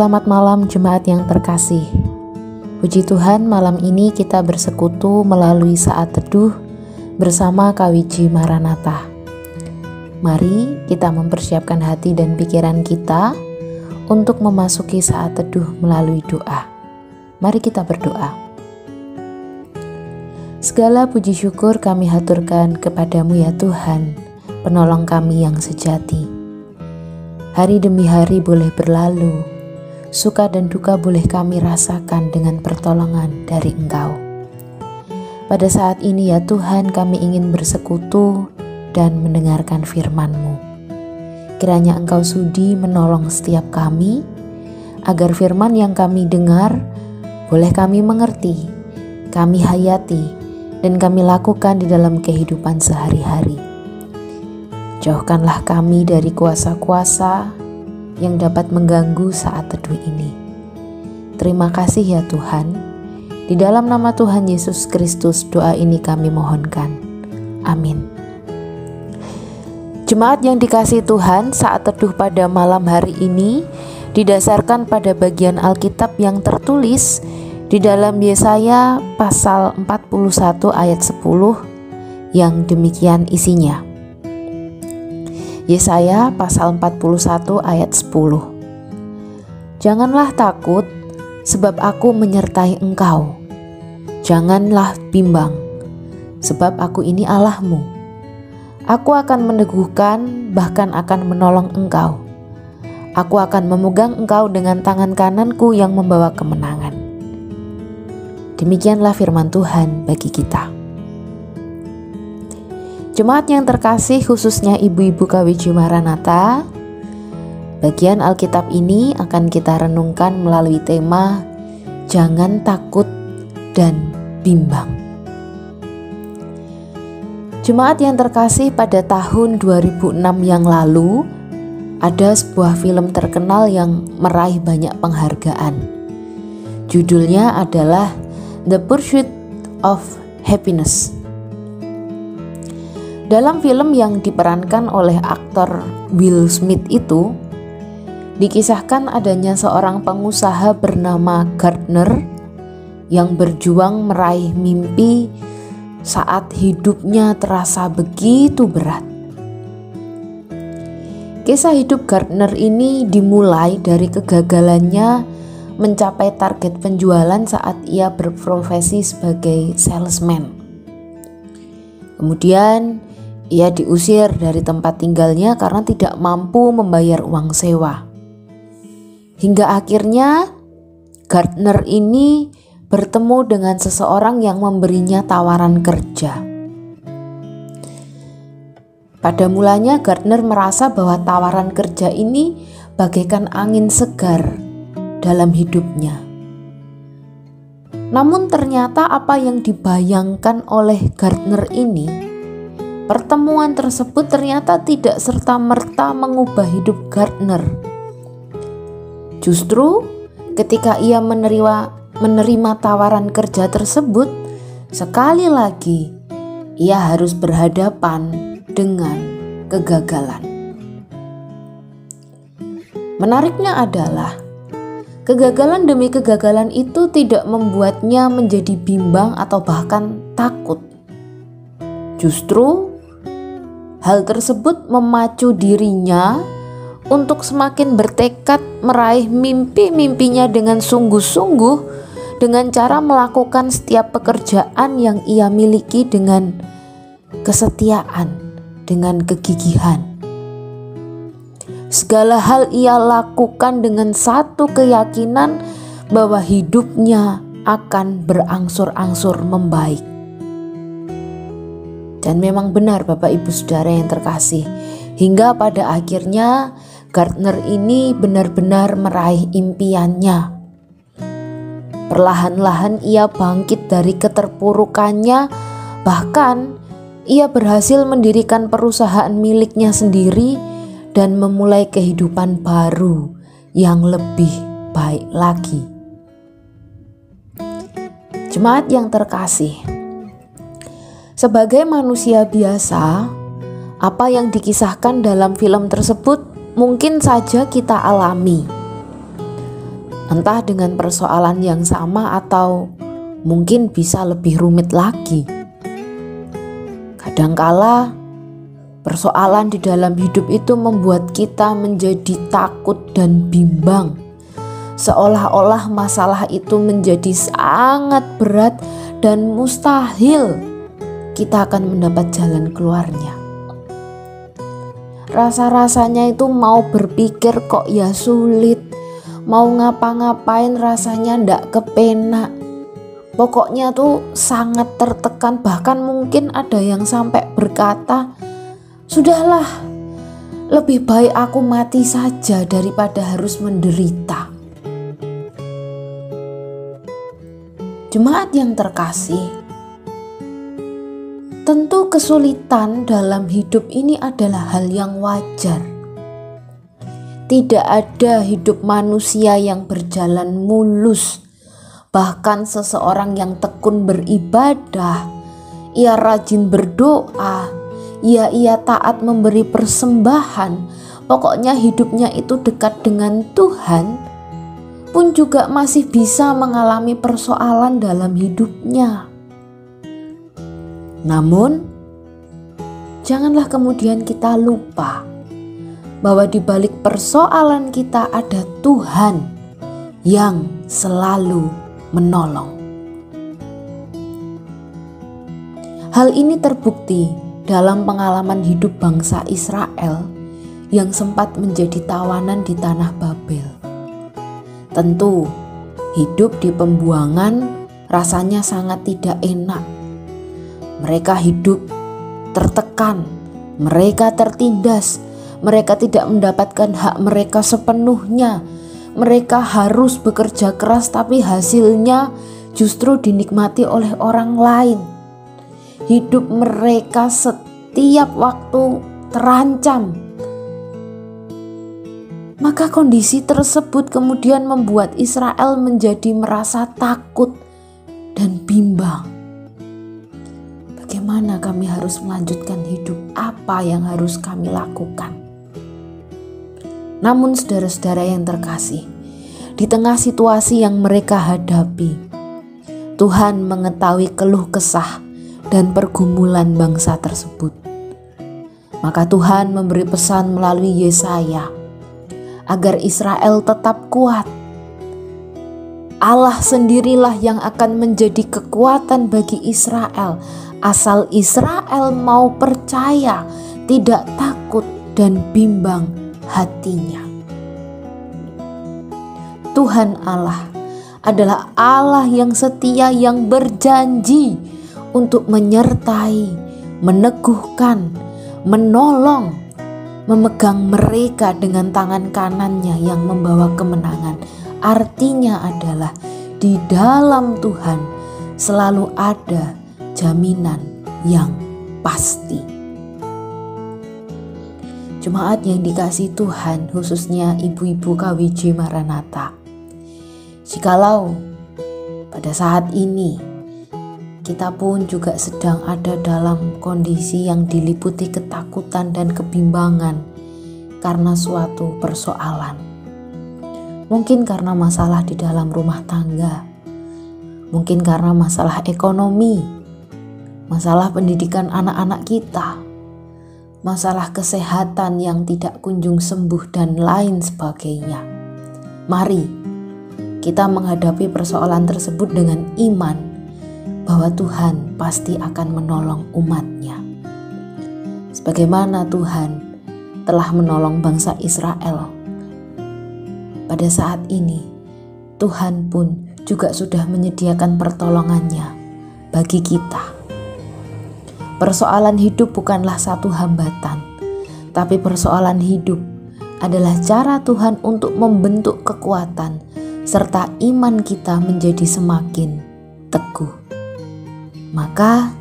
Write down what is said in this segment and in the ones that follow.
Selamat malam jemaat yang terkasih. Puji Tuhan, malam ini kita bersekutu melalui saat teduh bersama KWJ Maranatha. Mari kita mempersiapkan hati dan pikiran kita untuk memasuki saat teduh melalui doa. Mari kita berdoa. Segala puji syukur kami haturkan kepadamu ya Tuhan, penolong kami yang sejati. Hari demi hari boleh berlalu, suka dan duka boleh kami rasakan dengan pertolongan dari Engkau. Pada saat ini ya Tuhan, kami ingin bersekutu dan mendengarkan firman-Mu. Kiranya Engkau sudi menolong setiap kami, agar firman yang kami dengar boleh kami mengerti, kami hayati, dan kami lakukan di dalam kehidupan sehari-hari. Jauhkanlah kami dari kuasa-kuasa yang dapat mengganggu saat teduh ini. Terima kasih ya Tuhan. Di dalam nama Tuhan Yesus Kristus doa ini kami mohonkan. Amin. Jemaat yang dikasihi Tuhan, saat teduh pada malam hari ini didasarkan pada bagian Alkitab yang tertulis di dalam Yesaya pasal 41 ayat 10 yang demikian isinya. Yesaya pasal 41 ayat 10. Janganlah takut, sebab aku menyertai engkau. Janganlah bimbang, sebab aku ini Allahmu. Aku akan meneguhkan, bahkan akan menolong engkau. Aku akan memegang engkau dengan tangan kananku yang membawa kemenangan. Demikianlah firman Tuhan bagi kita. Jemaat yang terkasih, khususnya ibu-ibu KWJ Maranatha, bagian Alkitab ini akan kita renungkan melalui tema Jangan Takut dan Bimbang. Jemaat yang terkasih, pada tahun 2006 yang lalu ada sebuah film terkenal yang meraih banyak penghargaan. Judulnya adalah The Pursuit of Happiness. Dalam film yang diperankan oleh aktor Will Smith itu, dikisahkan adanya seorang pengusaha bernama Gardner yang berjuang meraih mimpi saat hidupnya terasa begitu berat. Kisah hidup Gardner ini dimulai dari kegagalannya mencapai target penjualan saat ia berprofesi sebagai salesman. Kemudian ia diusir dari tempat tinggalnya karena tidak mampu membayar uang sewa. Hingga akhirnya Gardner ini bertemu dengan seseorang yang memberinya tawaran kerja. Pada mulanya Gardner merasa bahwa tawaran kerja ini bagaikan angin segar dalam hidupnya. Namun ternyata apa yang dibayangkan oleh Gardner ini, pertemuan tersebut ternyata tidak serta-merta mengubah hidup Gardner. Justru ketika ia menerima tawaran kerja tersebut, sekali lagi ia harus berhadapan dengan kegagalan. Menariknya adalah kegagalan demi kegagalan itu tidak membuatnya menjadi bimbang atau bahkan takut. Justru hal tersebut memacu dirinya untuk semakin bertekad meraih mimpi-mimpinya dengan sungguh-sungguh, dengan cara melakukan setiap pekerjaan yang ia miliki dengan kesetiaan, dengan kegigihan. Segala hal ia lakukan dengan satu keyakinan bahwa hidupnya akan berangsur-angsur membaik. Dan memang benar Bapak Ibu Saudara yang terkasih, hingga pada akhirnya Gardner ini benar-benar meraih impiannya. Perlahan-lahan ia bangkit dari keterpurukannya, bahkan ia berhasil mendirikan perusahaan miliknya sendiri dan memulai kehidupan baru yang lebih baik lagi. Jemaat yang terkasih, sebagai manusia biasa, apa yang dikisahkan dalam film tersebut mungkin saja kita alami. entah dengan persoalan yang sama atau mungkin bisa lebih rumit lagi. Kadangkala persoalan di dalam hidup itu membuat kita menjadi takut dan bimbang, seolah-olah masalah itu menjadi sangat berat dan mustahil kita akan mendapat jalan keluarnya. Rasa-rasanya itu mau berpikir kok ya sulit, mau ngapa-ngapain rasanya ndak kepenak. Pokoknya tuh sangat tertekan, bahkan mungkin ada yang sampai berkata, "Sudahlah, lebih baik aku mati saja daripada harus menderita." Jemaat yang terkasih, tentu kesulitan dalam hidup ini adalah hal yang wajar. Tidak ada hidup manusia yang berjalan mulus. Bahkan seseorang yang tekun beribadah, ia rajin berdoa, ia taat memberi persembahan, pokoknya hidupnya itu dekat dengan Tuhan, pun juga masih bisa mengalami persoalan dalam hidupnya. Namun, janganlah kemudian kita lupa bahwa di balik persoalan kita ada Tuhan yang selalu menolong. Hal ini terbukti dalam pengalaman hidup bangsa Israel yang sempat menjadi tawanan di tanah Babel. Tentu, hidup di pembuangan rasanya sangat tidak enak. Mereka hidup tertekan, mereka tertindas, mereka tidak mendapatkan hak mereka sepenuhnya. Mereka harus bekerja keras tapi hasilnya justru dinikmati oleh orang lain. Hidup mereka setiap waktu terancam. Maka kondisi tersebut kemudian membuat Israel menjadi merasa takut dan bimbang. Bagaimana kami harus melanjutkan hidup? Apa yang harus kami lakukan? Namun saudara-saudara yang terkasih, di tengah situasi yang mereka hadapi, Tuhan mengetahui keluh kesah dan pergumulan bangsa tersebut. Maka Tuhan memberi pesan melalui Yesaya agar Israel tetap kuat. Allah sendirilah yang akan menjadi kekuatan bagi Israel, asal Israel mau percaya, tidak takut dan bimbang hatinya. Tuhan Allah adalah Allah yang setia, yang berjanji untuk menyertai, meneguhkan, menolong, memegang mereka dengan tangan kanannya yang membawa kemenangan. Artinya adalah di dalam Tuhan selalu ada jaminan yang pasti. Jemaat yang dikasihi Tuhan, khususnya ibu-ibu KWJ Maranatha, jikalau pada saat ini kita pun juga sedang ada dalam kondisi yang diliputi ketakutan dan kebimbangan karena suatu persoalan, mungkin karena masalah di dalam rumah tangga, mungkin karena masalah ekonomi, masalah pendidikan anak-anak kita, masalah kesehatan yang tidak kunjung sembuh dan lain sebagainya. Mari kita menghadapi persoalan tersebut dengan iman bahwa Tuhan pasti akan menolong umatnya. Sebagaimana Tuhan telah menolong bangsa Israel, pada saat ini Tuhan pun juga sudah menyediakan pertolongannya bagi kita. Persoalan hidup bukanlah satu hambatan, tapi persoalan hidup adalah cara Tuhan untuk membentuk kekuatan serta iman kita menjadi semakin teguh. Maka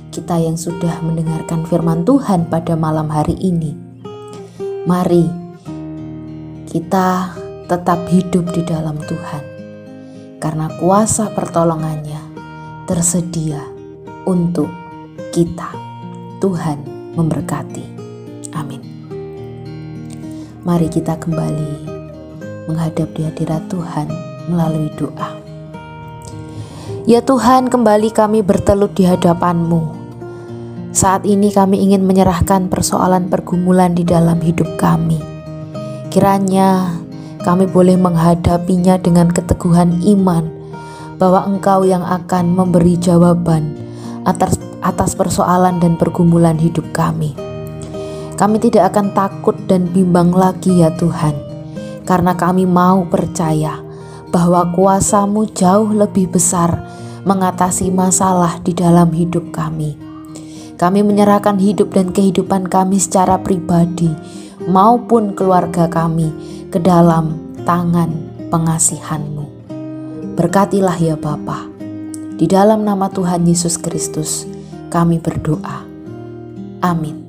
kita yang sudah mendengarkan firman Tuhan pada malam hari ini, mari kita tetap hidup di dalam Tuhan, karena kuasa pertolongannya tersedia untuk kita. Tuhan memberkati. Amin. Mari kita kembali menghadap di hadirat Tuhan melalui doa. Ya Tuhan, kembali kami bertelut di hadapan-Mu. Saat ini kami ingin menyerahkan persoalan pergumulan di dalam hidup kami. Kiranya kami boleh menghadapinya dengan keteguhan iman bahwa Engkau yang akan memberi jawaban atas persoalan dan pergumulan hidup kami. Kami tidak akan takut dan bimbang lagi ya Tuhan, karena kami mau percaya bahwa kuasa-Mu jauh lebih besar mengatasi masalah di dalam hidup kami. Kami menyerahkan hidup dan kehidupan kami secara pribadi maupun keluarga kami ke dalam tangan pengasihan-Mu. Berkatilah ya Bapa. Di dalam nama Tuhan Yesus Kristus kami berdoa. Amin.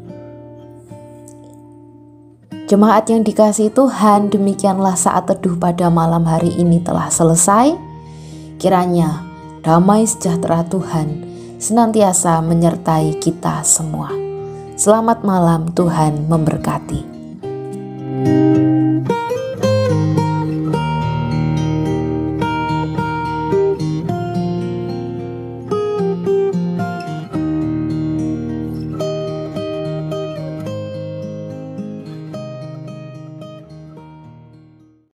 Jemaat yang dikasihi Tuhan, demikianlah saat teduh pada malam hari ini telah selesai. Kiranya damai sejahtera Tuhan senantiasa menyertai kita semua. Selamat malam, Tuhan memberkati.